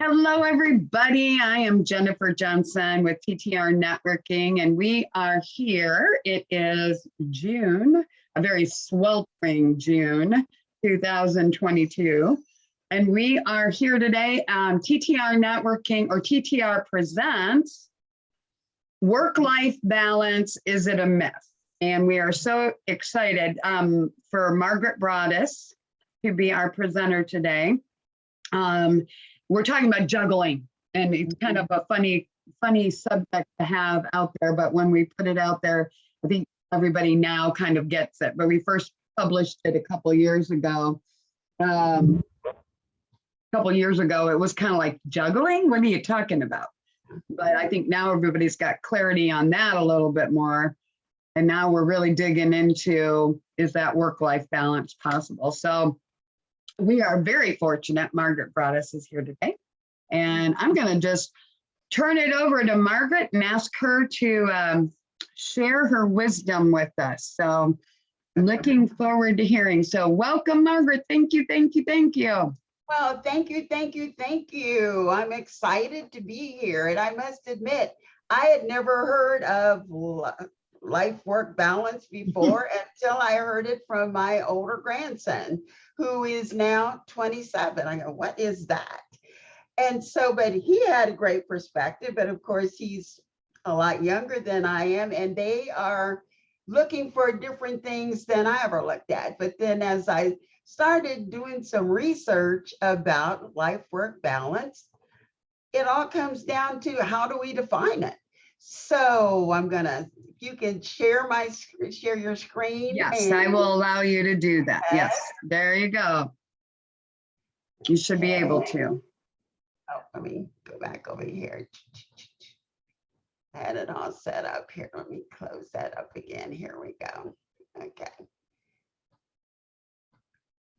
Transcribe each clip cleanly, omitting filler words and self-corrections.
Hello, everybody. I am Jennifer Johnson with TTR Networking, and we are here. It is June, a very sweltering June 2022. And we are here today on TTR Networking, or TTR Presents Work-Life Balance, Is It a Myth? And we are so excited for Margaret Broadus to be our presenter today. We're talking about juggling, and it's kind of a funny subject to have out there, but when we put it out there, I think everybody now kind of gets it. But we first published it a couple of years ago. It was kind of like, juggling? What are you talking about? But I think now everybody's got clarity on that a little bit more. And now we're really digging into, is that work-life balance possible? So we are very fortunate Margaret Broadus is here today. And I'm going to just turn it over to Margaret and ask her to share her wisdom with us. So looking forward to hearing. So welcome, Margaret. Thank you, thank you, thank you. Well, thank you, thank you, thank you. I'm excited to be here. And I must admit, I had never heard of life-work balance before until I heard it from my older grandson, who is now 27. I go, what is that? And so, but he had a great perspective, but of course he's a lot younger than I am, and they are looking for different things than I ever looked at. But then as I started doing some research about life-work balance, it all comes down to, how do we define it? So I'm gonna, if you can share your screen. Yes, I will allow you to do that. Yes, there you go. You should be able to. Oh, let me go back over here. I had it all set up here. Let me close that up again. Here we go. Okay.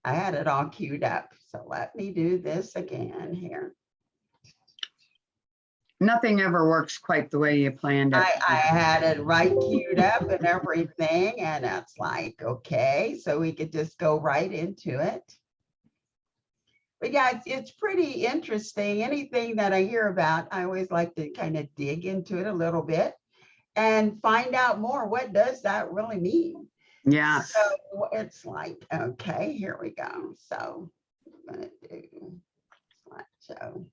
I had it all queued up. So let me do this again here. Nothing ever works quite the way you planned it. I had it right queued up and everything, and it's like, okay, so we could just go right into it. But yeah, it's pretty interesting. Anything that I hear about, I always like to kind of dig into it a little bit and find out more. What does that really mean? Yeah. So it's like, okay, here we go. So I'm gonna do slideshow.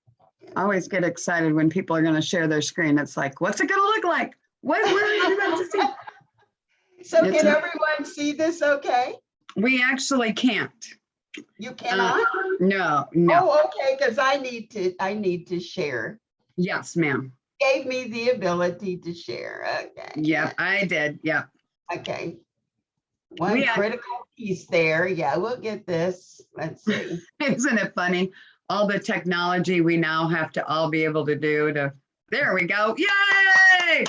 I always get excited when people are going to share their screen. It's like, what's it going to look like? What are you about to see? So can everyone see this okay? We actually can't. You cannot? No. Oh, okay, because I need to share. Yes, ma'am. Gave me the ability to share. Okay. Yeah, I did. Yeah. Okay. One critical piece there. Yeah, we'll get this. Let's see. Isn't it funny? All the technology we now have to all be able to do to, there we go. Yay!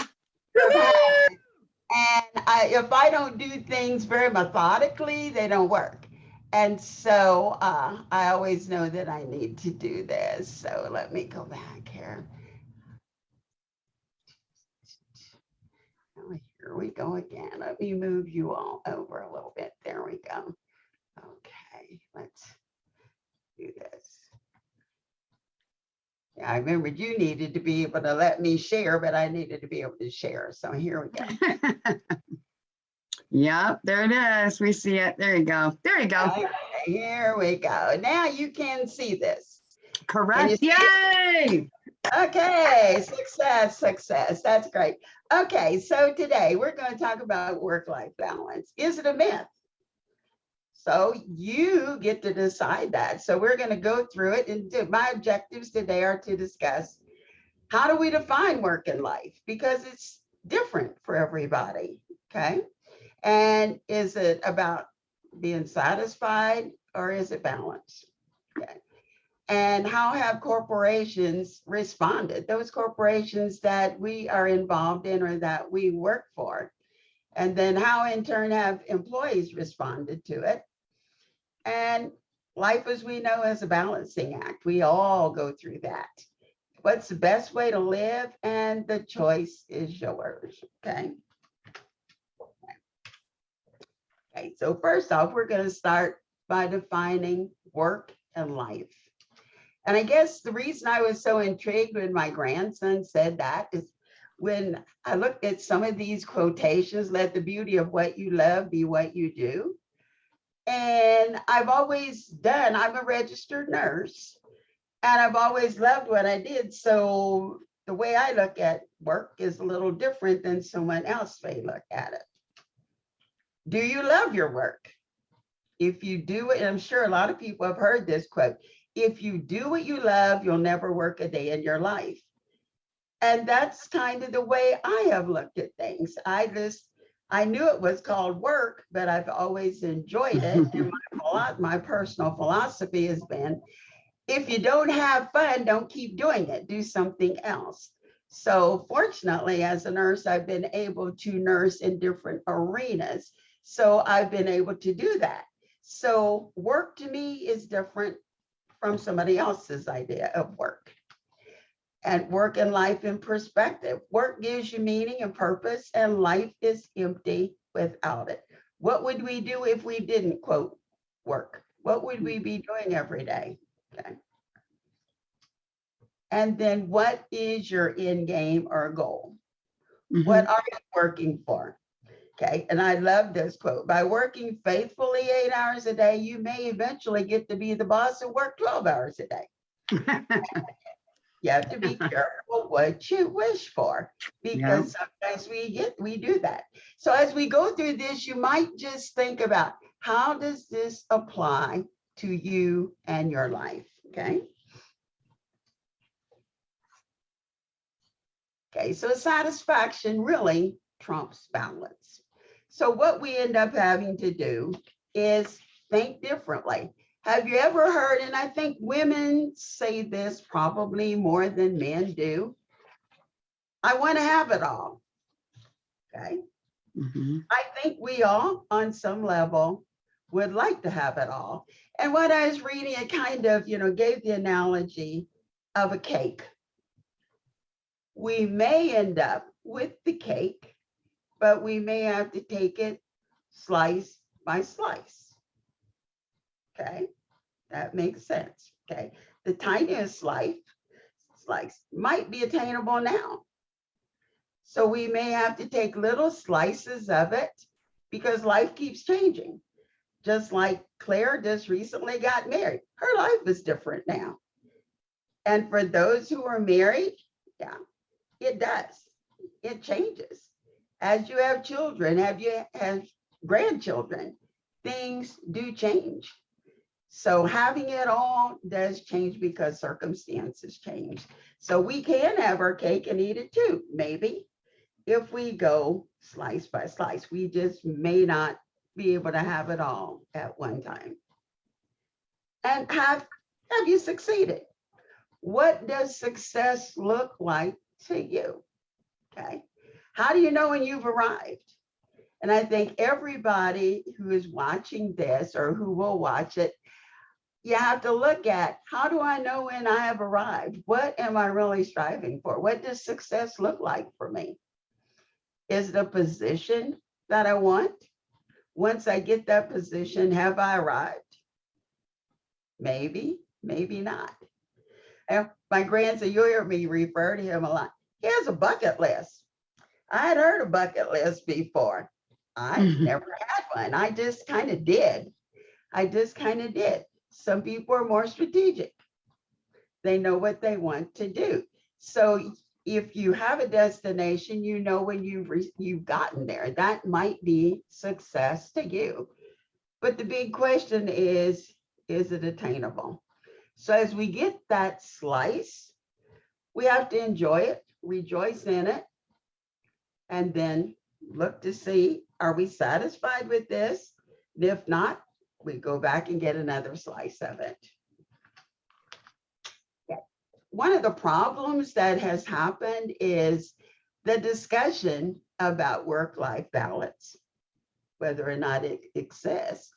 And if I don't do things very methodically, they don't work. And so I always know that I need to do this. So let me go back here. Oh, here we go again. Let me move you all over a little bit. There we go. Okay, let's do this. Yeah, I remembered you needed to be able to let me share, but I needed to be able to share. So here we go. Yep, there it is. We see it. There you go. There you go. Okay, here we go. Now you can see this. Correct. Yay! Okay, success, success. That's great. Okay, so today we're going to talk about work-life balance. Is it a myth? So you get to decide that. So we're going to go through it, and my objectives today are to discuss, how do we define work and life? Because it's different for everybody, okay? And is it about being satisfied, or is it balance? Okay. And how have corporations responded? Those corporations that we are involved in or that we work for. And then how in turn have employees responded to it? And life, as we know, is a balancing act. We all go through that. What's the best way to live? And the choice is yours, okay? Okay, so first off, we're going to start by defining work and life. And I guess the reason I was so intrigued when my grandson said that is when I looked at some of these quotations, let the beauty of what you love be what you do. And I'm a registered nurse, and I've always loved what I did. So the way I look at work is a little different than someone else may look at it. Do you love your work? If you do it, and I'm sure a lot of people have heard this quote, if you do what you love, you'll never work a day in your life. And that's kind of the way I have looked at things. I knew it was called work, but I've always enjoyed it. And my personal philosophy has been, if you don't have fun, don't keep doing it, do something else. So fortunately, as a nurse, I've been able to nurse in different arenas. So I've been able to do that. So work to me is different from somebody else's idea of work. And work and life in perspective. Work gives you meaning and purpose, and life is empty without it. What would we do if we didn't, quote, work? What would we be doing every day? Okay. And then what is your end game or goal? What are you working for? Okay. And I love this quote. By working faithfully 8 hours a day, you may eventually get to be the boss and work 12 hours a day. You have to be careful what you wish for, because sometimes we do that. So as we go through this, you might just think about, how does this apply to you and your life? Okay. Okay, so satisfaction really trumps balance. So what we end up having to do is think differently. Have you ever heard, and I think women say this probably more than men do, I want to have it all. Okay. I think we all, on some level, would like to have it all. And what I was reading, it kind of, gave the analogy of a cake. We may end up with the cake, but we may have to take it slice by slice. Okay, that makes sense. Okay, the tiniest slice might be attainable now. So we may have to take little slices of it because life keeps changing. Just like Claire just recently got married. Her life is different now. And for those who are married, yeah, it does. It changes. As you have children, have grandchildren, things do change. So having it all does change because circumstances change. So we can have our cake and eat it too, maybe, if we go slice by slice. We just may not be able to have it all at one time. And have you succeeded? What does success look like to you? Okay. How do you know when you've arrived? And I think everybody who is watching this or who will watch it, you have to look at, how do I know when I have arrived? What am I really striving for? What does success look like for me? Is it a position that I want? Once I get that position, have I arrived? Maybe, maybe not. And my grandson, you hear me refer to him a lot. He has a bucket list. I had heard a bucket list before. I never had one. I just kind of did. Some people are more strategic. They know what they want to do. So if you have a destination, you know when you've gotten there. That might be success to you. But the big question is it attainable? So as we get that slice, we have to enjoy it, rejoice in it, and then look to see, are we satisfied with this? And if not, we go back and get another slice of it. One of the problems that has happened is the discussion about work-life balance, whether or not it exists.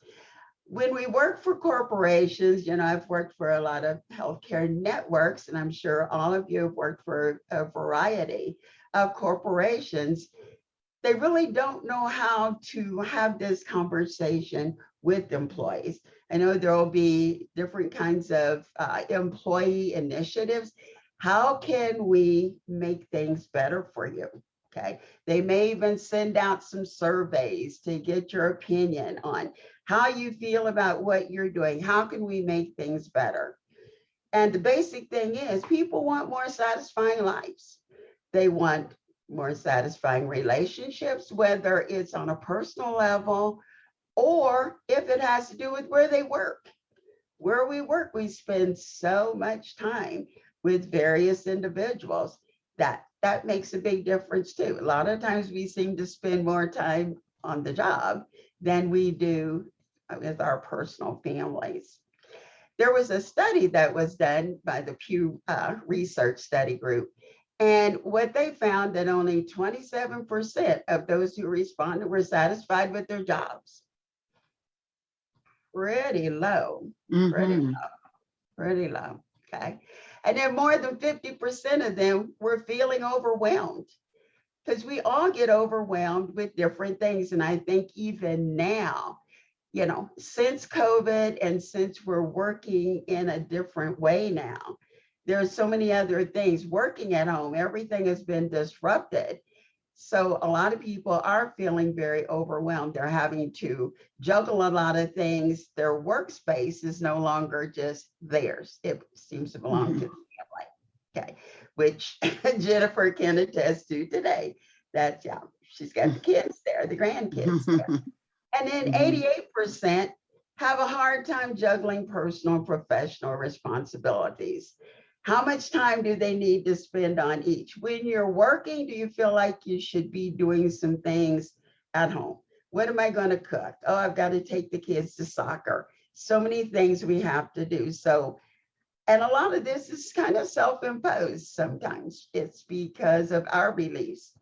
When we work for corporations, I've worked for a lot of healthcare networks, and I'm sure all of you have worked for a variety of corporations. They really don't know how to have this conversation with employees. I know there will be different kinds of employee initiatives. How can we make things better for you? Okay. They may even send out some surveys to get your opinion on how you feel about what you're doing. How can we make things better? And the basic thing is people want more satisfying lives. They want more satisfying relationships, whether it's on a personal level or if it has to do with where they work. Where we work, we spend so much time with various individuals that makes a big difference too. A lot of times we seem to spend more time on the job than we do with our personal families. There was a study that was done by the Pew Research Study Group. And what they found that only 27% of those who responded were satisfied with their jobs. Pretty low, pretty Mhm. low, pretty low. Okay. And then more than 50% of them were feeling overwhelmed because we all get overwhelmed with different things. And I think even now, since COVID and since we're working in a different way now, there's so many other things working at home, everything has been disrupted. So a lot of people are feeling very overwhelmed. They're having to juggle a lot of things. Their workspace is no longer just theirs. It seems to belong to the family. Okay, which Jennifer can attest to today. That she's got the kids there, the grandkids there. And then 88% have a hard time juggling personal and professional responsibilities. How much time do they need to spend on each? When you're working, do you feel like you should be doing some things at home? What am I going to cook? Oh, I've got to take the kids to soccer. So many things we have to do. So, and a lot of this is kind of self-imposed sometimes. It's because of our beliefs,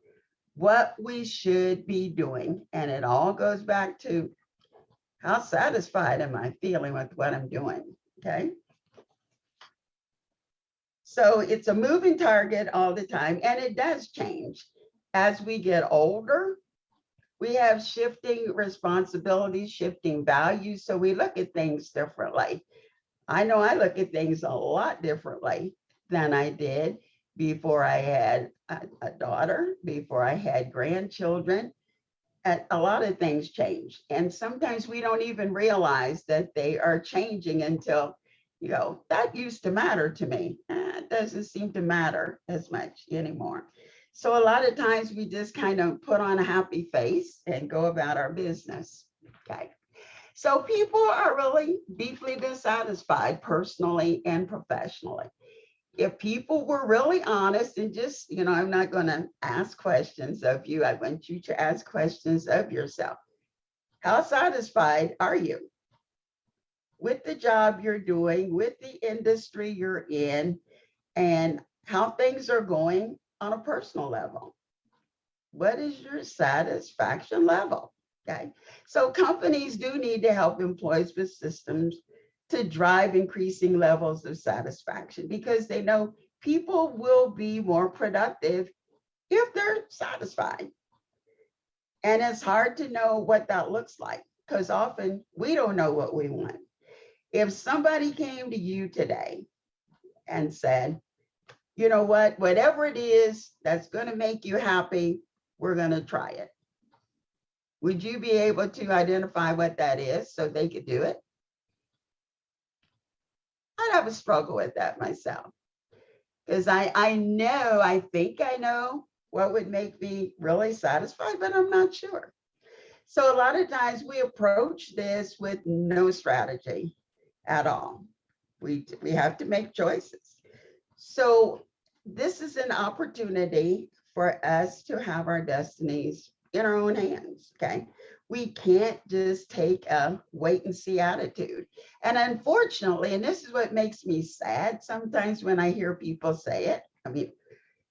what we should be doing. And it all goes back to how satisfied am I feeling with what I'm doing? Okay. So it's a moving target all the time, and it does change. As we get older, we have shifting responsibilities, shifting values. So we look at things differently. I know I look at things a lot differently than I did before I had a daughter, before I had grandchildren. And a lot of things change. And sometimes we don't even realize that they are changing until that used to matter to me. It doesn't seem to matter as much anymore. So a lot of times we just kind of put on a happy face and go about our business. Okay. So people are really deeply dissatisfied personally and professionally. If people were really honest and just, I'm not going to ask questions of you. I want you to ask questions of yourself. How satisfied are you with the job you're doing, with the industry you're in, and how things are going on a personal level? What is your satisfaction level? Okay. So companies do need to help employees with systems to drive increasing levels of satisfaction because they know people will be more productive if they're satisfied. And it's hard to know what that looks like because often we don't know what we want. If somebody came to you today and said, you know what, whatever it is that's going to make you happy, we're going to try it. Would you be able to identify what that is so they could do it? I'd have a struggle with that myself because I think I know what would make me really satisfied, but I'm not sure. So a lot of times we approach this with no strategy at all. We have to make choices. So this is an opportunity for us to have our destinies in our own hands, okay? We can't just take a wait and see attitude. And unfortunately, and this is what makes me sad sometimes when I hear people say it, I mean,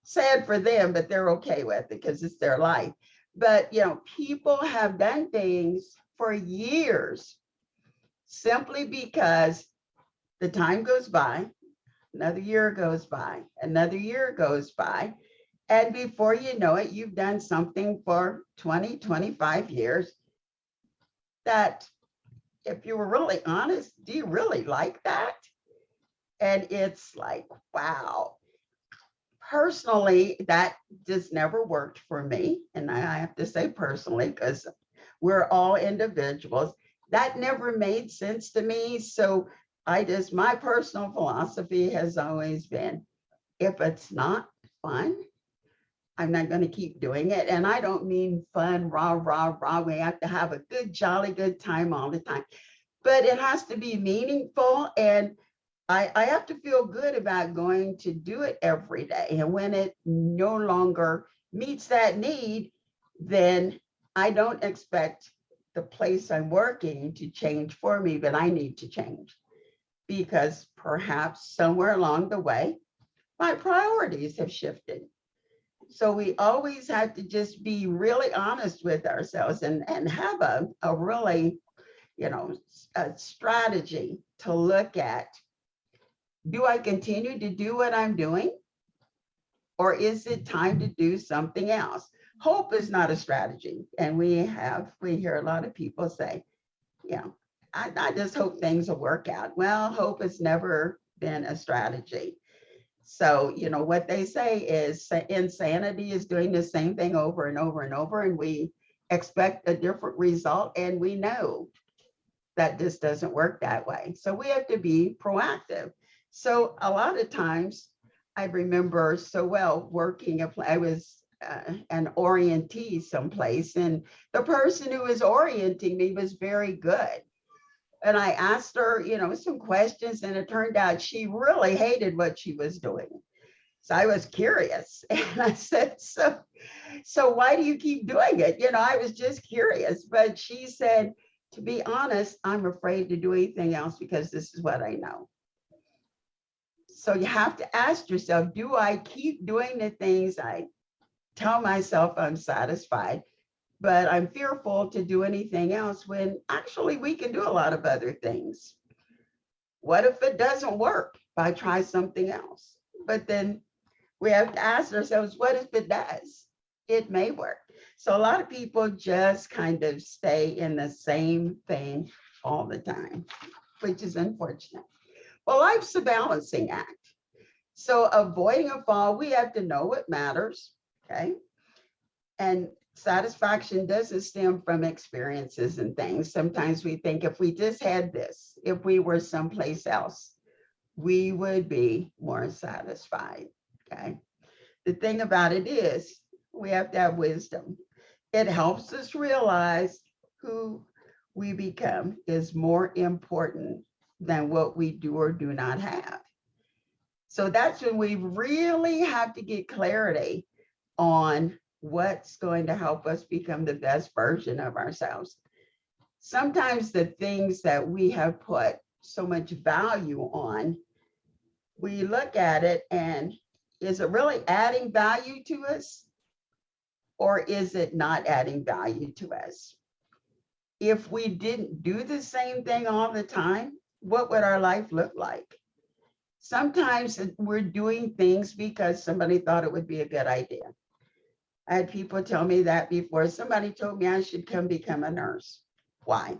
sad for them, but they're okay with it because it's their life. But, people have done things for years simply because the time goes by, another year goes by, another year goes by. And before you know it, you've done something for 20, 25 years that if you were really honest, do you really like that? And it's like, wow. Personally, that just never worked for me. And I have to say personally, because we're all individuals, that never made sense to me. So my personal philosophy has always been, if it's not fun, I'm not going to keep doing it. And I don't mean fun, rah, rah, rah. We have to have a good, jolly good time all the time. But it has to be meaningful. And I have to feel good about going to do it every day. And when it no longer meets that need, then I don't expect the place I'm working to change for me, but I need to change because perhaps somewhere along the way, my priorities have shifted. So we always have to just be really honest with ourselves and have a really, a strategy to look at. Do I continue to do what I'm doing? Or is it time to do something else? Hope is not a strategy. And we hear a lot of people say, I just hope things will work out. Well, hope has never been a strategy. So, what they say is insanity is doing the same thing over and over and over, and we expect a different result. And we know that this doesn't work that way. So we have to be proactive. So a lot of times I remember so well I was an orientee someplace, and the person who was orienting me was very good. And I asked her, some questions, and it turned out she really hated what she was doing. So I was curious, and I said, so why do you keep doing it? I was just curious. But she said, to be honest, I'm afraid to do anything else because this is what I know. So you have to ask yourself, do I keep doing the things I tell myself I'm satisfied, but I'm fearful to do anything else when actually we can do a lot of other things? What if it doesn't work? If I try something else? But then we have to ask ourselves, what if it does? It may work. So a lot of people just kind of stay in the same thing all the time, which is unfortunate. Well, life's a balancing act. So avoiding a fall, we have to know what matters, okay? And satisfaction doesn't stem from experiences and things. Sometimes we think if we just had this, if we were someplace else, we would be more satisfied, okay? The thing about it is we have to have wisdom. It helps us realize who we become is more important than what we do or do not have. So that's when we really have to get clarity on what's going to help us become the best version of ourselves. Sometimes the things that we have put so much value on, we look at it and is it really adding value to us? Or is it not adding value to us? If we didn't do the same thing all the time, what would our life look like? Sometimes we're doing things because somebody thought it would be a good idea. I had people tell me that before. Somebody told me I should come become a nurse. Why?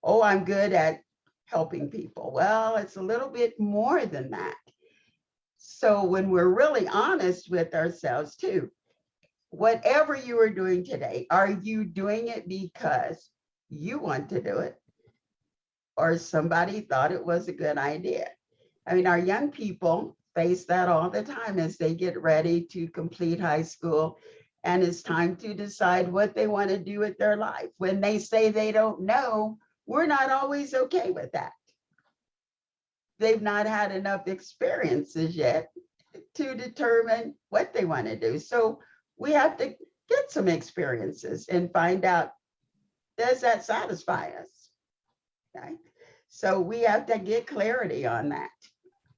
Oh, I'm good at helping people. Well, it's a little bit more than that. So when we're really honest with ourselves too, whatever you are doing today, are you doing it because you want to do it or somebody thought it was a good idea? I mean, our young people face that all the time as they get ready to complete high school and it's time to decide what they want to do with their life. When they say they don't know, we're not always okay with that. They've not had enough experiences yet to determine what they want to do. So we have to get some experiences and find out, does that satisfy us? Okay. So we have to get clarity on that.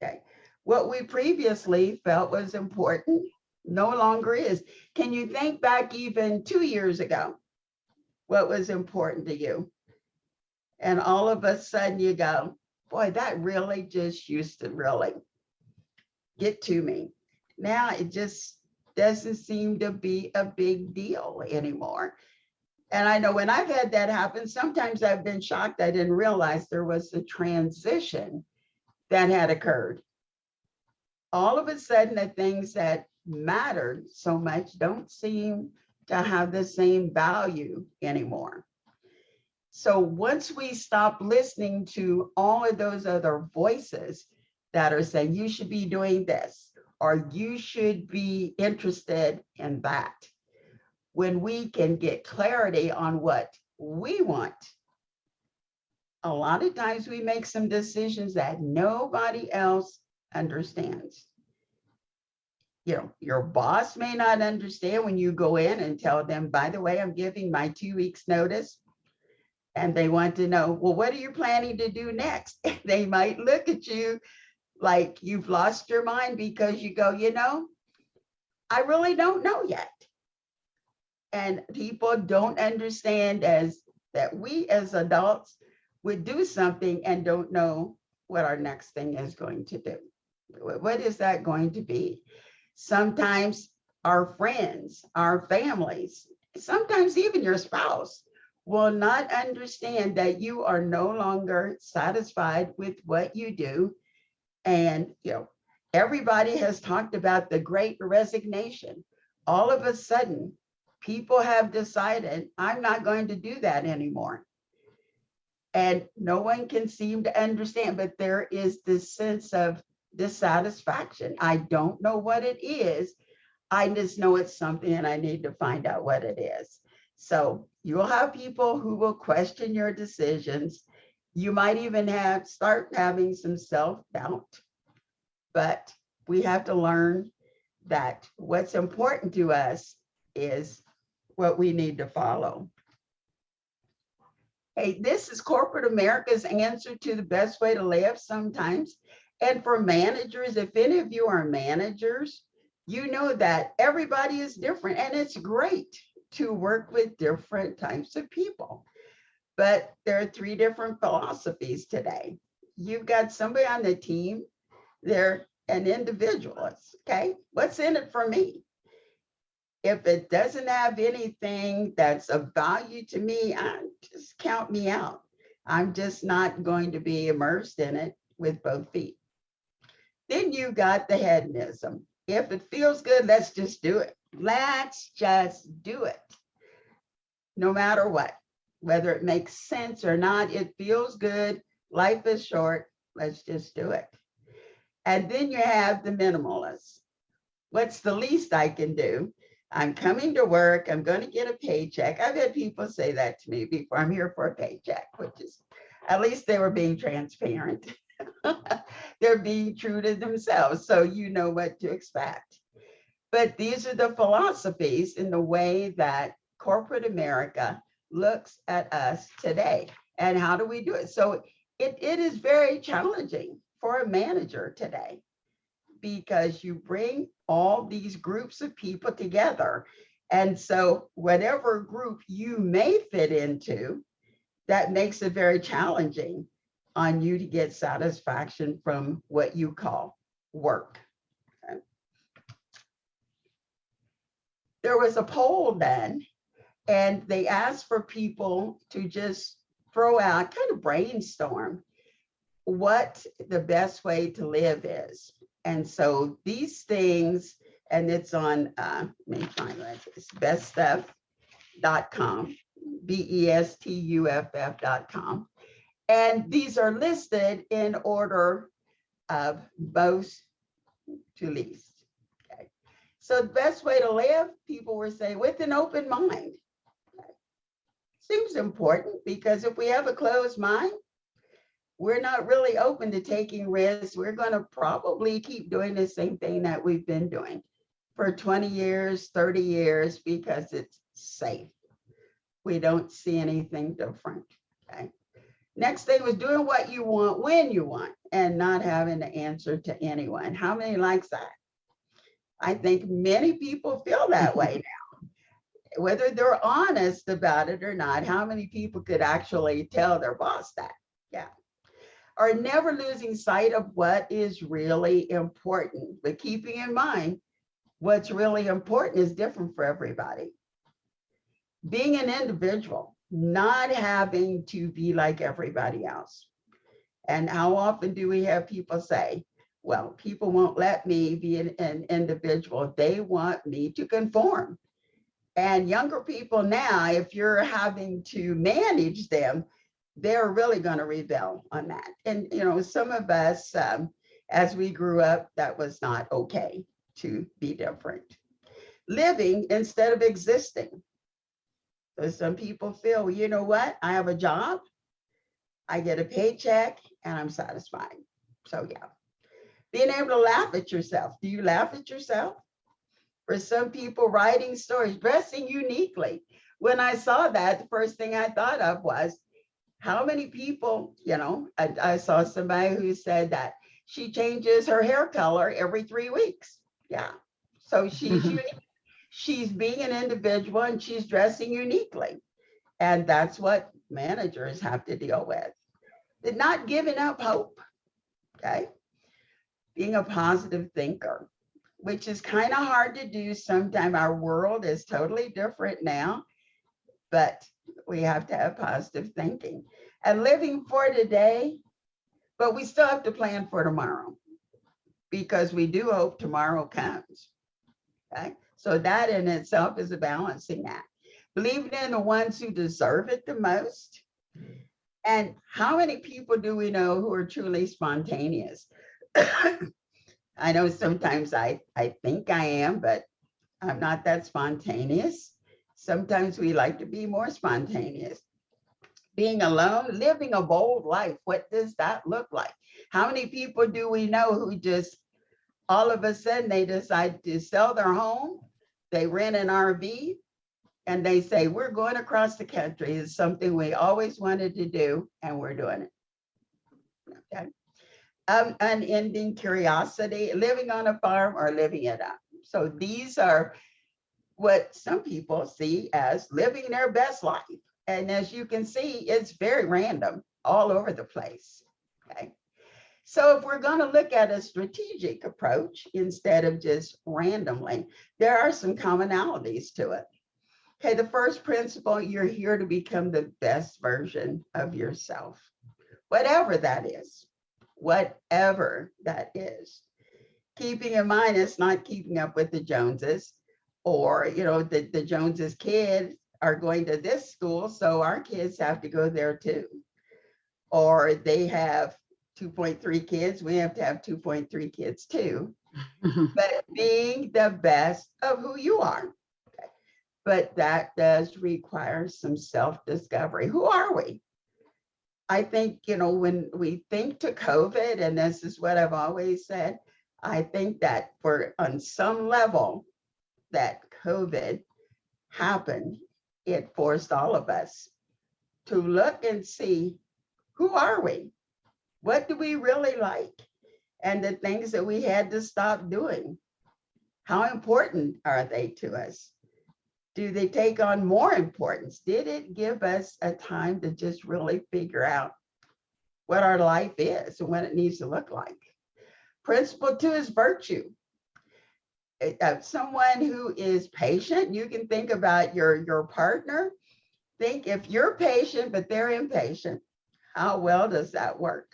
Okay. What we previously felt was important no longer is. Can you think back even 2 years ago? What was important to you? And all of a sudden you go, boy, that really just used to really get to me. Now it just doesn't seem to be a big deal anymore. And I know when I've had that happen, sometimes I've been shocked. I didn't realize there was a transition that had occurred. All of a sudden, the things that mattered so much don't seem to have the same value anymore. So once we stop listening to all of those other voices that are saying you should be doing this, or you should be interested in that, when we can get clarity on what we want, a lot of times we make some decisions that nobody else understands. You know, your boss may not understand when you go in and tell them, by the way, I'm giving my 2 weeks notice. And they want to know, well, what are you planning to do next? They might look at you like you've lost your mind because you go, you know, I really don't know yet. And people don't understand as that we as adults would do something and don't know what our next thing is going to do. What is that going to be? Sometimes our friends, our families, sometimes even your spouse will not understand that you are no longer satisfied with what you do. And, you know, everybody has talked about the great resignation. All of a sudden, people have decided, I'm not going to do that anymore. And no one can seem to understand, but there is this sense of dissatisfaction. I don't know what it is. I just know it's something and I need to find out what it is. So you'll have people who will question your decisions. You might even start having some self-doubt, but we have to learn that what's important to us is what we need to follow. Hey, this is corporate America's answer to the best way to live sometimes. And for managers, if any of you are managers, you know that everybody is different and it's great to work with different types of people. But there are 3 different philosophies today. You've got somebody on the team, they're an individualist, okay? What's in it for me? If it doesn't have anything that's of value to me, just count me out. I'm just not going to be immersed in it with both feet. Then you got the hedonism. If it feels good, let's just do it. Let's just do it. No matter what, whether it makes sense or not, it feels good. Life is short. Let's just do it. And then you have the minimalists. What's the least I can do? I'm coming to work. I'm going to get a paycheck. I've had people say that to me before. I'm here for a paycheck, which is, at least they were being transparent. They're being true to themselves, so you know what to expect. But these are the philosophies in the way that corporate America looks at us today. And how do we do it? So it is very challenging for a manager today, because you bring all these groups of people together. And so whatever group you may fit into, that makes it very challenging on you to get satisfaction from what you call work. Okay. There was a poll done, and they asked for people to just throw out, kind of brainstorm what the best way to live is. And so these things, and it's on, let me find it, it's beststuff.com, BESTUFF.com. And these are listed in order of most to least. Okay. So the best way to live, people were saying, with an open mind. Okay. Seems important, because if we have a closed mind, we're not really open to taking risks. We're going to probably keep doing the same thing that we've been doing for 20 years, 30 years, because it's safe. We don't see anything different. Okay. Next thing was doing what you want when you want and not having to answer to anyone. How many likes that? I think many people feel that way now. Whether they're honest about it or not, how many people could actually tell their boss that? Yeah. Or never losing sight of what is really important, but keeping in mind what's really important is different for everybody. Being an individual, not having to be like everybody else. And how often do we have people say, well, people won't let me be an individual. They want me to conform. And younger people now, if you're having to manage them, they're really going to rebel on that. And, some of us, as we grew up, that was not okay to be different. Living instead of existing. So some people feel, you know what? I have a job, I get a paycheck, and I'm satisfied. So yeah, being able to laugh at yourself. Do you laugh at yourself? For some people, writing stories, dressing uniquely. When I saw that, the first thing I thought of was, how many people, I saw somebody who said that she changes her hair color every 3 weeks. Yeah. So she's unique. She's being an individual and she's dressing uniquely. And that's what managers have to deal with. They're not giving up hope. Okay. Being a positive thinker, which is kind of hard to do sometimes. Our world is totally different now, but we have to have positive thinking and living for today, but we still have to plan for tomorrow because we do hope tomorrow comes. Okay. So that in itself is a balancing act. Believing in the ones who deserve it the most. And how many people do we know who are truly spontaneous? I know sometimes I think I am, but I'm not that spontaneous. Sometimes we like to be more spontaneous. Being alone, living a bold life. What does that look like? How many people do we know who just all of a sudden they decide to sell their home, they rent an RV, and they say, we're going across the country. It's something we always wanted to do, and we're doing it. Okay. Unending curiosity, living on a farm or living it up. So these are what some people see as living their best life. And as you can see, it's very random all over the place. Okay. So if we're going to look at a strategic approach instead of just randomly, there are some commonalities to it. Okay, the first principle, you're here to become the best version of yourself, whatever that is, whatever that is. Keeping in mind, it's not keeping up with the Joneses, or, the Joneses kids are going to this school, so our kids have to go there too. Or they have 2.3 kids, we have to have 2.3 kids too. But being the best of who you are. But that does require some self-discovery. Who are we? I think, when we think to COVID, and this is what I've always said, I think that on some level that COVID happened, it forced all of us to look and see, who are we? What do we really like? And the things that we had to stop doing, how important are they to us? Do they take on more importance? Did it give us a time to just really figure out what our life is and what it needs to look like? Principle 2 is virtue. Someone who is patient, you can think about your partner. Think if you're patient, but they're impatient, how well does that work?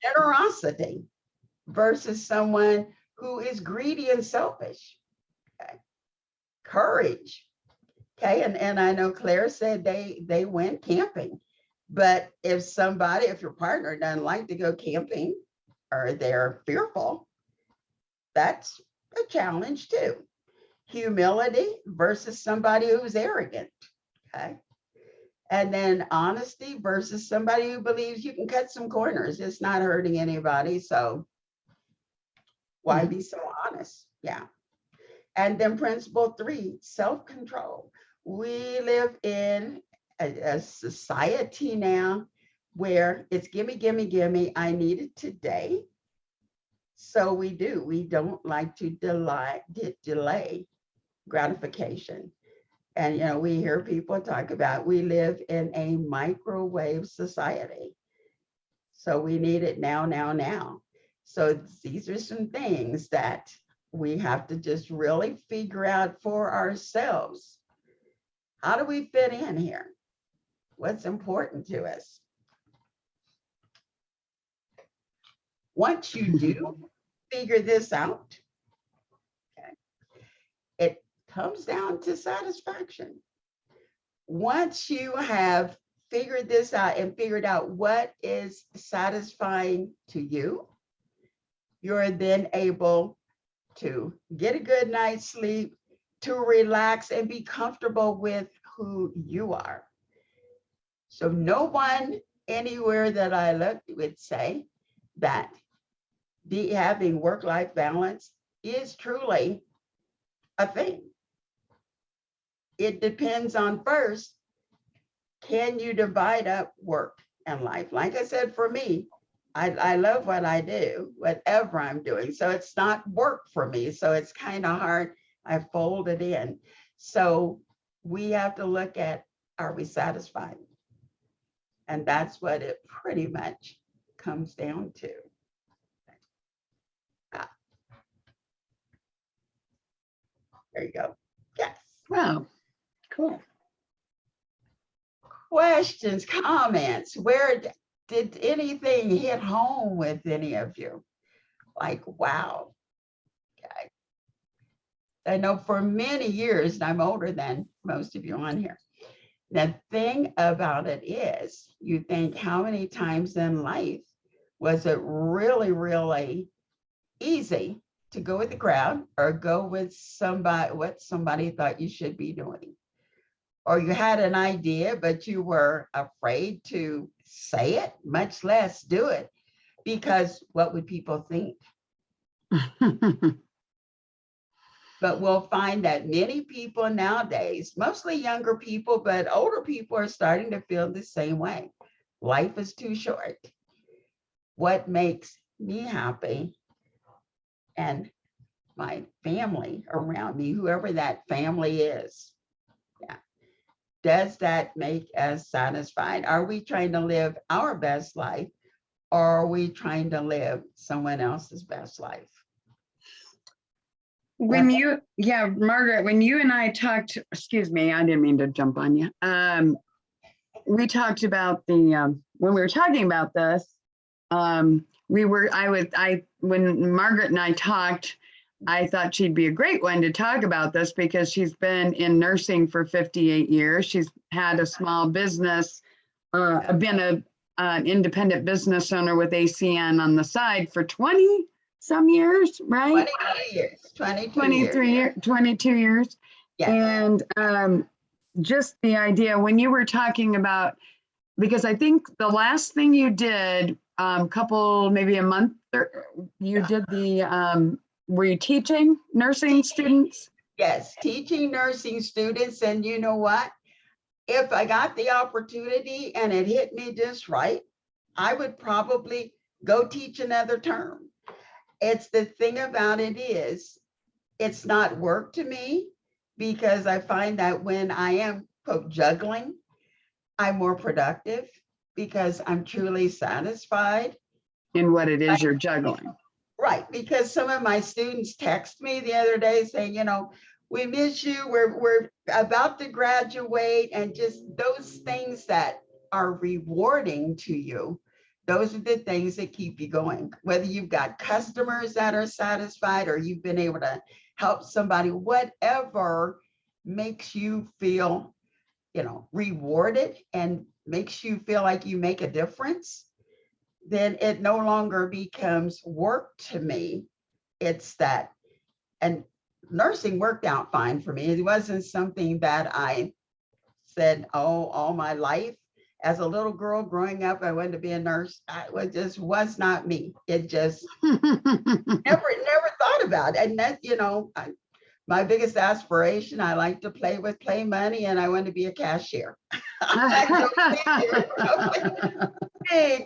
Generosity versus someone who is greedy and selfish. Okay. Courage. Okay, and I know Claire said they went camping, but if your partner doesn't like to go camping or they're fearful, that's a challenge too. Humility versus somebody who's arrogant. Okay. And then honesty versus somebody who believes you can cut some corners. It's not hurting anybody. So why be so honest? Yeah. And then principle 3, self-control. We live in a society now where it's gimme, gimme, gimme. I need it today. So we don't like to delay gratification. And, we hear people talk about, we live in a microwave society. So we need it now, now, now. So these are some things that we have to just really figure out for ourselves. How do we fit in here? What's important to us? Once you do figure this out, okay, it comes down to satisfaction. Once you have figured this out and figured out what is satisfying to you, you're then able to get a good night's sleep, to relax and be comfortable with who you are. So no one anywhere that I looked would say that having work-life balance is truly a thing. It depends on, first, can you divide up work and life? Like I said, for me, I love what I do, whatever I'm doing. So it's not work for me. So it's kind of hard. I fold it in. So we have to look at, are we satisfied? And that's what it pretty much comes down to. There you go. Yes. Wow, cool. Questions, comments, where did anything hit home with any of you? Like, wow. Okay. I know for many years, and I'm older than most of you on here. The thing about it is, you think, how many times in life was it really, really easy to go with the crowd or go with somebody, what somebody thought you should be doing? Or you had an idea, but you were afraid to say it, much less do it, because what would people think? But we'll find that many people nowadays, mostly younger people, but older people are starting to feel the same way. Life is too short. What makes me happy and my family around me, whoever that family is, yeah. Does that make us satisfied? Are we trying to live our best life, or are we trying to live someone else's best life? When you, yeah, Margaret, when you and I talked, excuse me, I didn't mean to jump on you. We talked about the, when we were talking about this, when Margaret and I talked, I thought she'd be a great one to talk about this because she's been in nursing for 58 years. She's had a small business, been an independent business owner with ACN on the side for 20 some years, right? 22 years, 22 years. Yes. And just the idea when you were talking about, because I think the last thing you did, maybe a month, you did the, were you teaching nursing students? Yes, teaching nursing students. And you know what? If I got the opportunity and it hit me just right, I would probably go teach another term. It's the thing about it is, it's not work to me, because I find that when I am, quote, juggling, I'm more productive because I'm truly satisfied In what it is you're juggling. Right, because some of my students text me the other day saying, we miss you, we're about to graduate, and just those things that are rewarding to you. Those are the things that keep you going. Whether you've got customers that are satisfied or you've been able to help somebody, whatever makes you feel, rewarded and makes you feel like you make a difference, then it no longer becomes work to me. It's that, and nursing worked out fine for me. It wasn't something that I said, oh, all my life. As a little girl growing up, I wanted to be a nurse. Just was not me. It just never thought about it. And that, my biggest aspiration, I like to play with play money, and I want to be a cashier.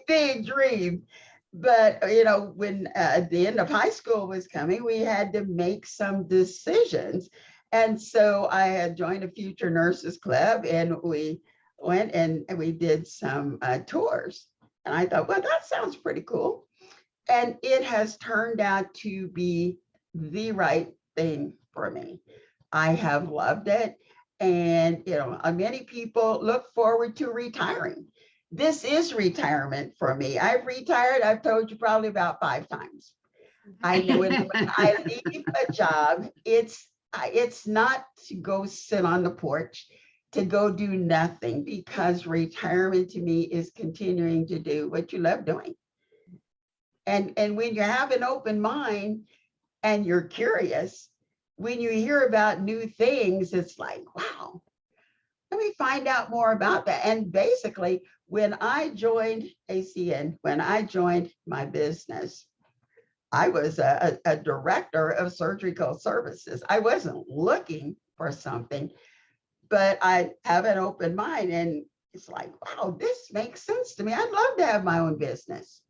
Big dream. But, when the end of high school was coming, we had to make some decisions. And so I had joined a Future Nurses Club, and we went and we did some tours. And I thought, well, that sounds pretty cool. And it has turned out to be the right thing for me. I have loved it. And, many people look forward to retiring. This is retirement for me. I've retired, I've told you probably about 5 times. I know when I leave a job, it's not to go sit on the porch, to go do nothing, because retirement to me is continuing to do what you love doing. And when you have an open mind and you're curious, when you hear about new things, it's like, wow, let me find out more about that. And basically, when I joined ACN, when I joined my business, I was a director of surgical services. I wasn't looking for something, but I have an open mind, and it's like, wow, this makes sense to me. I'd love to have my own business.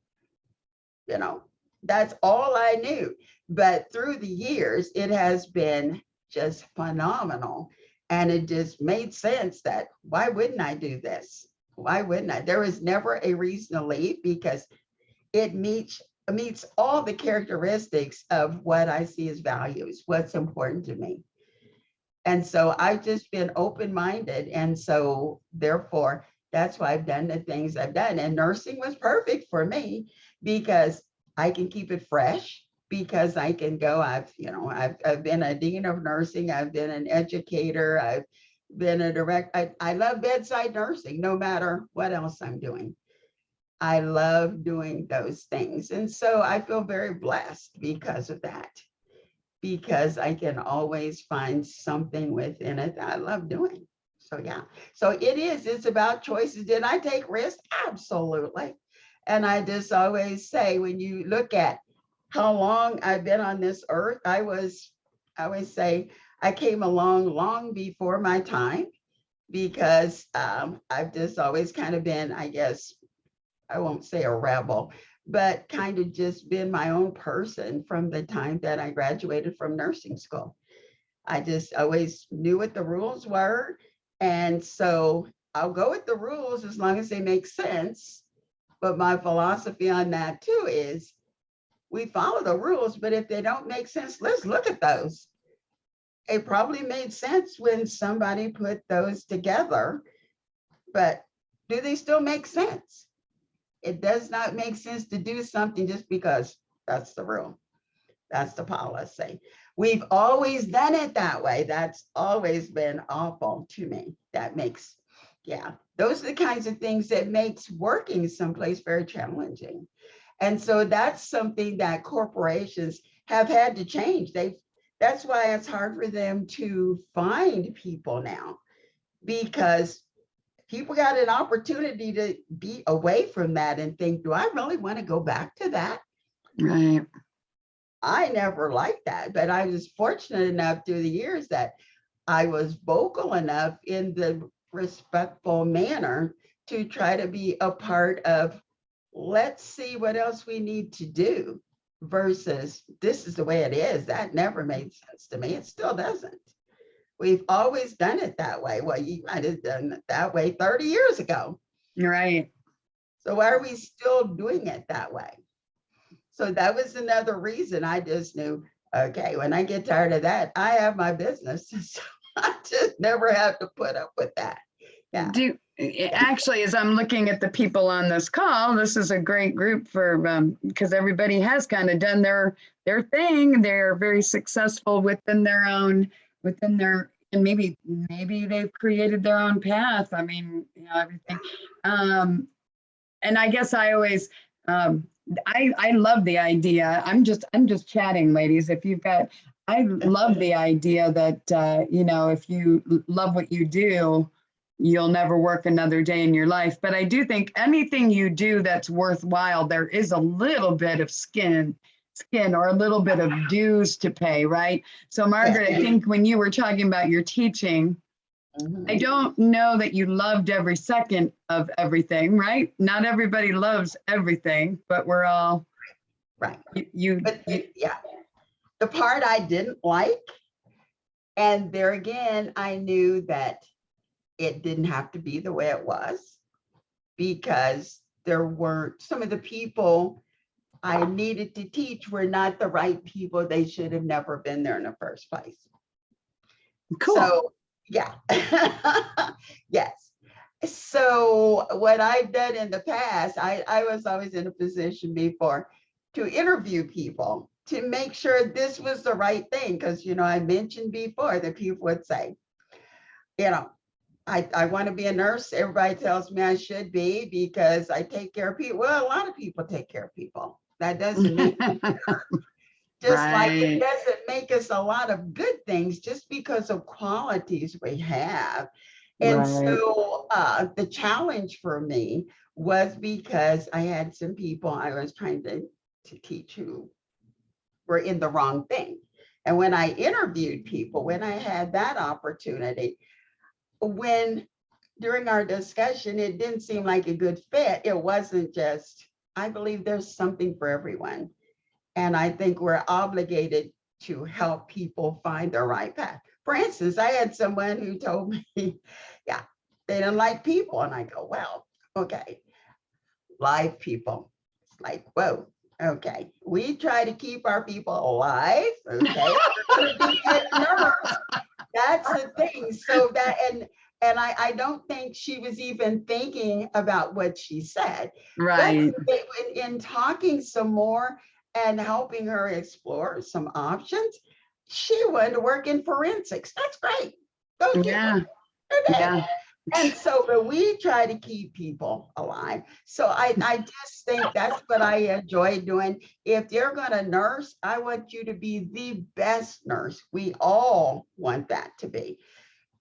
That's all I knew. But through the years, it has been just phenomenal. And it just made sense that why wouldn't I do this? Why wouldn't I? There was never a reason to leave, because it meets all the characteristics of what I see as values, what's important to me. And so I've just been open-minded. And so therefore, that's why I've done the things I've done. And nursing was perfect for me, because I can keep it fresh, because I can go, I've been a dean of nursing, I've been an educator, I've been a I love bedside nursing, no matter what else I'm doing. I love doing those things. And so I feel very blessed because of that, because I can always find something within it that I love doing. So yeah, so it's about choices. Did I take risks? Absolutely. And I just always say, when you look at how long I've been on this earth, I always say I came along long before my time, because I've just always kind of been, I guess, I won't say a rebel, but kind of just been my own person from the time that I graduated from nursing school. I just always knew what the rules were. And so I'll go with the rules as long as they make sense. But my philosophy on that too is, we follow the rules, but if they don't make sense, let's look at those. It probably made sense when somebody put those together, but do they still make sense? It does not make sense to do something just because that's the rule. That's the policy. We've always done it that way. That's always been awful to me. Those are the kinds of things that makes working someplace very challenging. And so that's something that corporations have had to change. That's why it's hard for them to find people now, because people got an opportunity to be away from that and think, do I really want to go back to that? Right. I never liked that, but I was fortunate enough through the years that I was vocal enough in the respectful manner to try to be a part of, let's see what else we need to do, versus this is the way it is. That never made sense to me. It still doesn't. We've always done it that way. Well, you might have done it that way 30 years ago. Right. So why are we still doing it that way? So that was another reason. I just knew, okay, when I get tired of that, I have my business. So I just never have to put up with that. Yeah. Actually, as I'm looking at the people on this call, this is a great group for, because everybody has kind of done their thing. They're very successful within their, and maybe they've created their own path. I mean, everything. And I guess I always, I love the idea. I'm just chatting, ladies. I love the idea that, if you love what you do, you'll never work another day in your life. But I do think anything you do that's worthwhile, there is a little bit of skin or a little bit of dues to pay, right? So Margaret, I think when you were talking about your teaching, I don't know that you loved every second of everything, right? Not everybody loves everything, but we're all right. Yeah. The part I didn't like, and there again, I knew that it didn't have to be the way it was, because there weren't, some of the people I needed to teach were not the right people. They should have never been there in the first place. Cool. So Yeah. Yes. So what I've done in the past, I was always in a position before to interview people to make sure this was the right thing. Because, I mentioned before that people would say, you know, I want to be a nurse. Everybody tells me I should be because I take care of people. Well, a lot of people take care of people. That doesn't mean just like it Right, doesn't make us a lot of good things just because of qualities we have. And right, so the challenge for me was because I had some people I was trying to teach who were in the wrong thing. And when I interviewed people, when I had that opportunity, when during our discussion, it didn't seem like a good fit. It wasn't just, I believe there's something for everyone. And I think we're obligated to help people find the right path. For instance, I had someone who told me, yeah, they don't like people. And I go, well, okay, live people. It's like, whoa, okay. We try to keep our people alive. Okay. We're going to be good nerds. That's the thing. So that, and I don't think she was even thinking about what she said. But right. in talking some more and helping her explore some options, she wanted to work in forensics. That's great. Go get Yeah, her. yeah, And so, but we try to keep people alive. So I just think that's what I enjoy doing. If you're going to nurse, I want you to be the best nurse. We all want that to be.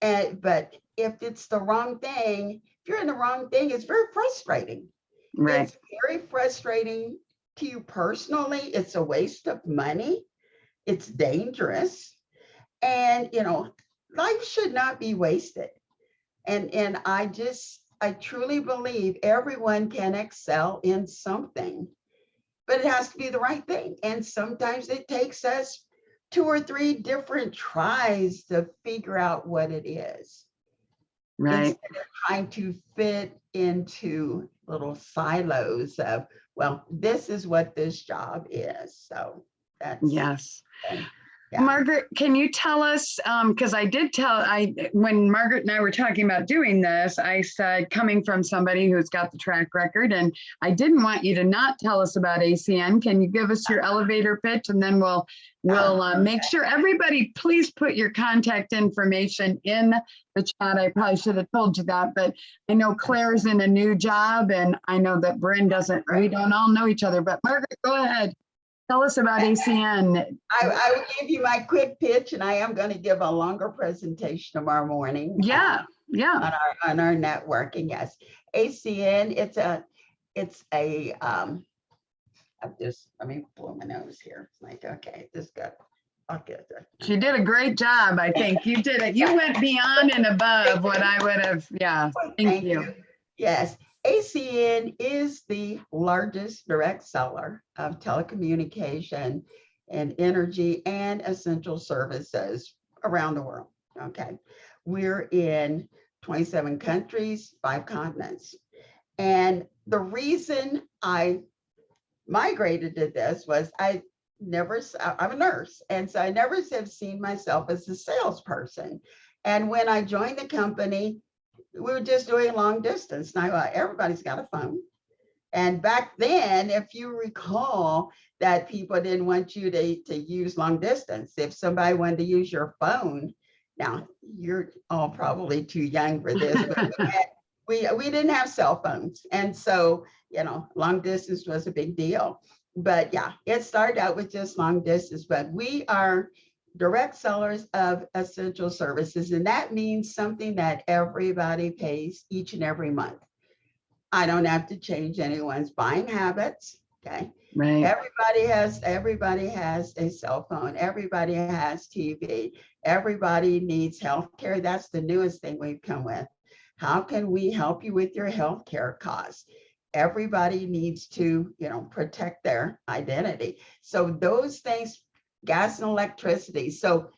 But if it's the wrong thing, if you're in the wrong thing, it's very frustrating. right. It's very frustrating to you personally. It's a waste of money. It's dangerous. And, life should not be wasted. And I truly believe everyone can excel in something, but it has to be the right thing. And sometimes it takes us 2 or 3 different tries to figure out what it is, Right. instead of trying to fit into little silos of, well, this is what this job is. So that's, Yes. yeah. Margaret, can you tell us, because when Margaret and I were talking about doing this, I said, coming from somebody who's got the track record, and I didn't want you to not tell us about ACN. Can you give us your elevator pitch, and then we'll make sure everybody, please put your contact information in the chat. I probably should have told you that, but I know Claire's in a new job, and I know that Bryn doesn't, we don't all know each other, but Margaret, go ahead. Tell us about ACN. I will give you my quick pitch, and I am going to give a longer presentation tomorrow morning. Yeah, yeah. On our networking. Yes, ACN. Let me blow my nose here. It's like, okay, this got. I'll get it. She did a great job. I think you did it. You went beyond and above what I would have. Yeah. Thank you. Yes. ACN is the largest direct seller of telecommunication and energy and essential services around the world. Okay. We're in 27 countries, 5 continents. And the reason I migrated to this was I'm a nurse. And so I never have seen myself as a salesperson. And when I joined the company, we were just doing long distance. And I thought, everybody's got a phone. And back then, if you recall, that people didn't want you to use long distance. If somebody wanted to use your phone, now you're all probably too young for this, but we didn't have cell phones. And so, long distance was a big deal. But yeah, it started out with just long distance, but we are direct sellers of essential services. And that means something that everybody pays each and every month. I don't have to change anyone's buying habits. Okay. Right. Everybody has a cell phone. Everybody has TV. Everybody needs healthcare. That's the newest thing we've come with. How can we help you with your healthcare costs? Everybody needs to, protect their identity. So those things, gas and electricity. So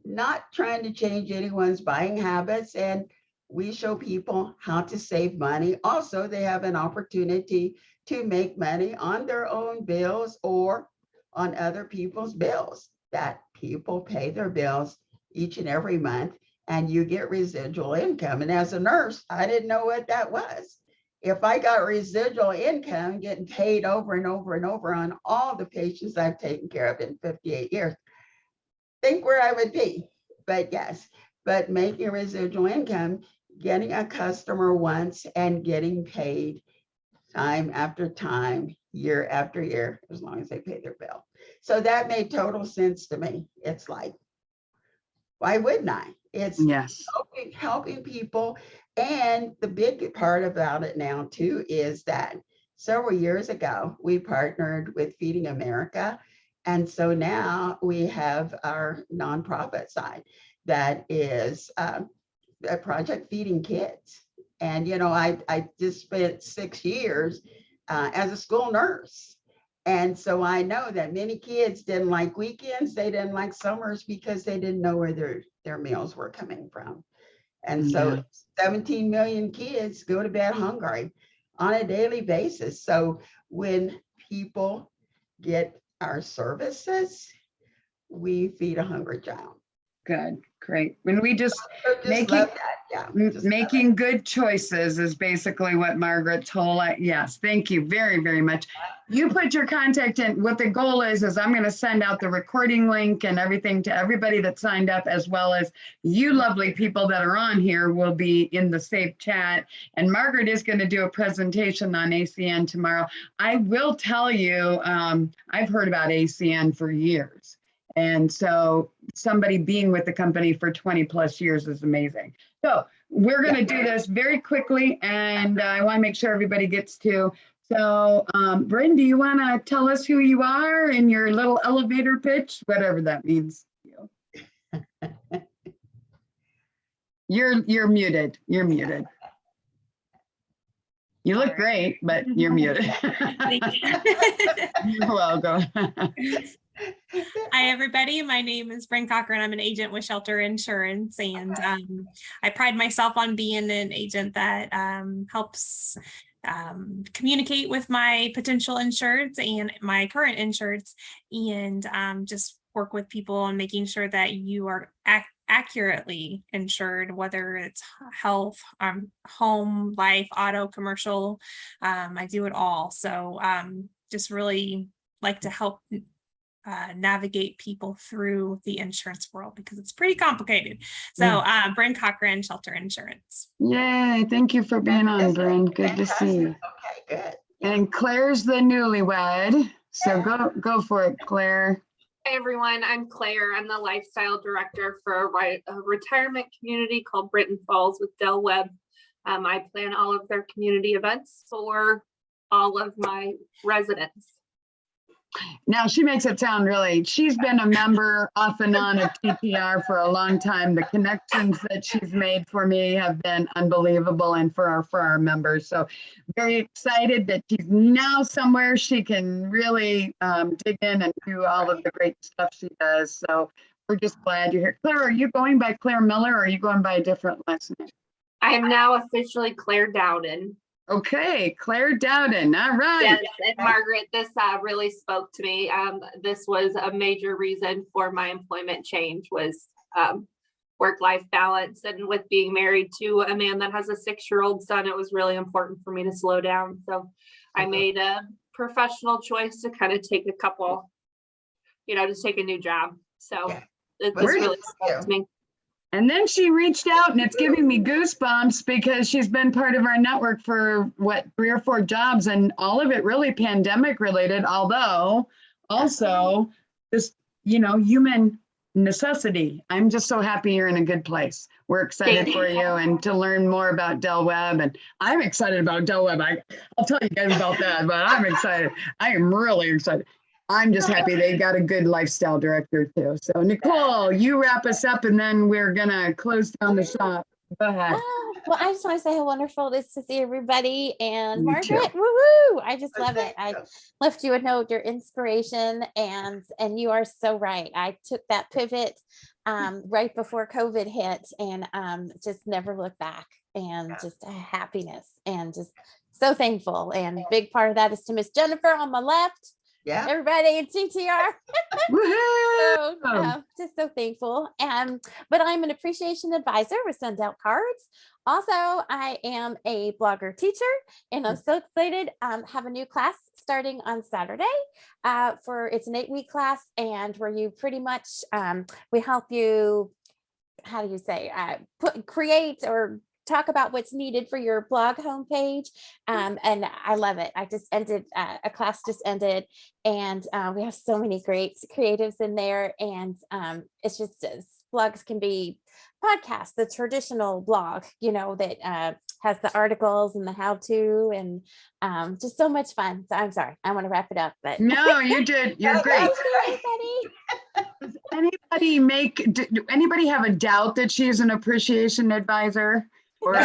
not trying to change anyone's buying habits, and we show people how to save money. Also, they have an opportunity to make money on their own bills or on other people's bills, that people pay their bills each and every month. and you get residual income. And as a nurse, I didn't know what that was. If I got residual income getting paid over and over and over on all the patients I've taken care of in 58 years, think where I would be. But yes, but making residual income, getting a customer once and getting paid time after time, year after year, as long as they pay their bill. So that made total sense to me. It's like, why wouldn't I? It's Yes. helping people. And the big part about it now too is that several years ago, we partnered with Feeding America. And so now we have our nonprofit side that is a project Feeding Kids. And, you know, I just spent 6 years as a school nurse. And so I know that many kids didn't like weekends, they didn't like summers because they didn't know where their meals were coming from. And so 17 million kids go to bed hungry on a daily basis. So when people get our services, we feed a hungry child. Good, great. When we just making love that. Yeah, making good choices is basically what Margaret told. Yes, thank you very, very much. You put your contact in. What the goal is I'm going to send out the recording link and everything to everybody that signed up, as well as you lovely people that are on here will be in the safe chat. And Margaret is going to do a presentation on ACN tomorrow. I will tell you, I've heard about ACN for years. And so somebody being with the company for 20 plus years is amazing. So we're going to do this very quickly, and I want to make sure everybody gets to. So Bryn, do you want to tell us who you are in your little elevator pitch, whatever that means? You're muted. You're muted. You look great, but you're muted. You're welcome. Hi, everybody. My name is Bryn Cochran. I'm an agent with Shelter Insurance, and I pride myself on being an agent that helps communicate with my potential insureds and my current insureds, and just work with people on making sure that you are accurately insured, whether it's health, home, life, auto, commercial. I do it all. So just really like to help navigate people through the insurance world because it's pretty complicated. So Bryn Cochran, Shelter Insurance. Yay, thank you for being on, Bryn. Good to see you. Okay, good. And Claire's the newlywed. So go for it, Claire. Hey everyone, I'm Claire. I'm the lifestyle director for a retirement community called Britton Falls with Del Webb. I plan all of their community events for all of my residents. Now she makes it sound really, she's been a member off and on of TTR for a long time. The connections that she's made for me have been unbelievable and for our members. So very excited that she's now somewhere she can really dig in and do all of the great stuff she does. So we're just glad you're here. Claire, are you going by Claire Miller or are you going by a different last name? I am now officially Claire Dowden. Okay, Claire Dowden. All right. Yes, and Margaret, this really spoke to me. This was a major reason for my employment change was work-life balance. And with being married to a man that has a 6-year-old son, it was really important for me to slow down. So I made a professional choice to kind of take a couple, just take a new job. So this really spoke to me. And then she reached out, and it's giving me goosebumps because she's been part of our network for 3 or 4 jobs, and all of it really pandemic related, although also just, human necessity. I'm just so happy you're in a good place. We're excited for you and to learn more about Del Webb. And I'm excited about Del Webb. I'll tell you guys about that, but I'm excited. I am really excited. I'm just happy they got a good lifestyle director too. So Nicole, you wrap us up and then we're gonna close down the shop. Go ahead. Well, I just want to say how wonderful it is to see everybody. And Me Margaret, too. woohoo! I just love it. I left you a note, your inspiration, and you are so right. I took that pivot right before COVID hit and just never looked back, and just happiness and just so thankful. And big part of that is to Miss Jennifer on my left. Yeah. Everybody in TTR. Woohoo! So, just so thankful. But I'm an appreciation advisor. We send out cards. Also, I am a blogger teacher, and I'm so excited. Have a new class starting on Saturday. It's an 8-week class, and where you pretty much we help you. How do you say? Create or talk about what's needed for your blog homepage. And I love it. I just ended, a class just ended, and we have so many great creatives in there. And it's just, blogs can be podcasts, the traditional blog, that has the articles and the how-to, and just so much fun. So I'm sorry, I want to wrap it up, but No, you did. You're Oh, great. that's great. Does do anybody have a doubt that she's an appreciation advisor? Or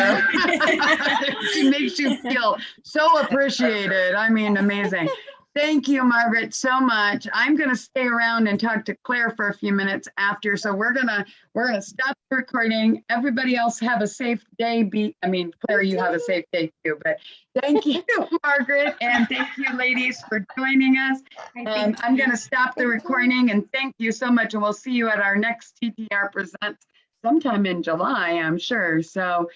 she makes you feel so appreciated. I mean, amazing. Thank you, Margaret, so much. I'm going to stay around and talk to Claire for a few minutes after. So we're gonna stop the recording. Everybody else have a safe day. Claire, you have a safe day too. But thank you, Margaret, and thank you, ladies, for joining us. I'm going to stop the recording, and thank you so much. And we'll see you at our next TTR Presents sometime in July, I'm sure. So